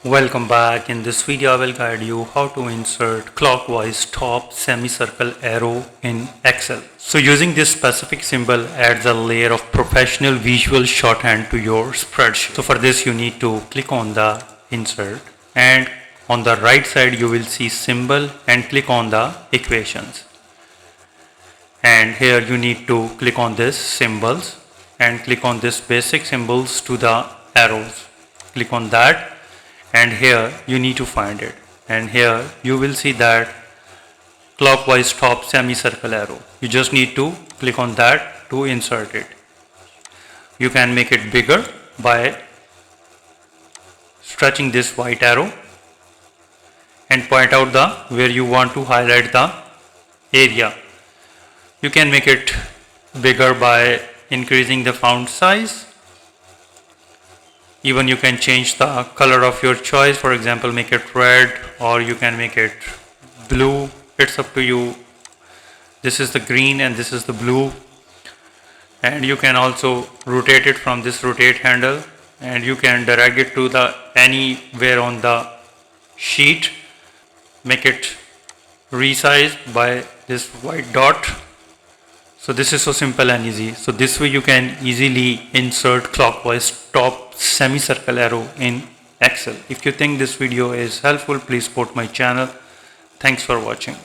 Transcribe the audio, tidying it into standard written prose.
Welcome back. In this video I will guide you how to insert clockwise top semicircle arrow in Excel. So using this specific symbol adds a layer of professional visual shorthand to your spreadsheet. So for this you need to click on the insert, and on the right side you will see symbol and click on the equations. And here you need to click on this symbols and click on this basic symbols to the arrows. Click on that. And here you need to find it, and here you will see that clockwise top semicircle arrow. You just need to click on that to insert it. You can make it bigger by stretching this white arrow and point out the where you want to highlight the area. You can make it bigger by increasing the font size. Even you can change the color of your choice, for example make it red, or you can make it blue. It's up to you. This is the green and this is the blue, and you can also rotate it from this rotate handle, and you can drag it to the anywhere on the sheet. Make it resized by this white dot. So this is so simple and easy. So this way you can easily insert clockwise top semicircle arrow in Excel. If you think this video is helpful, please support my channel. Thanks for watching.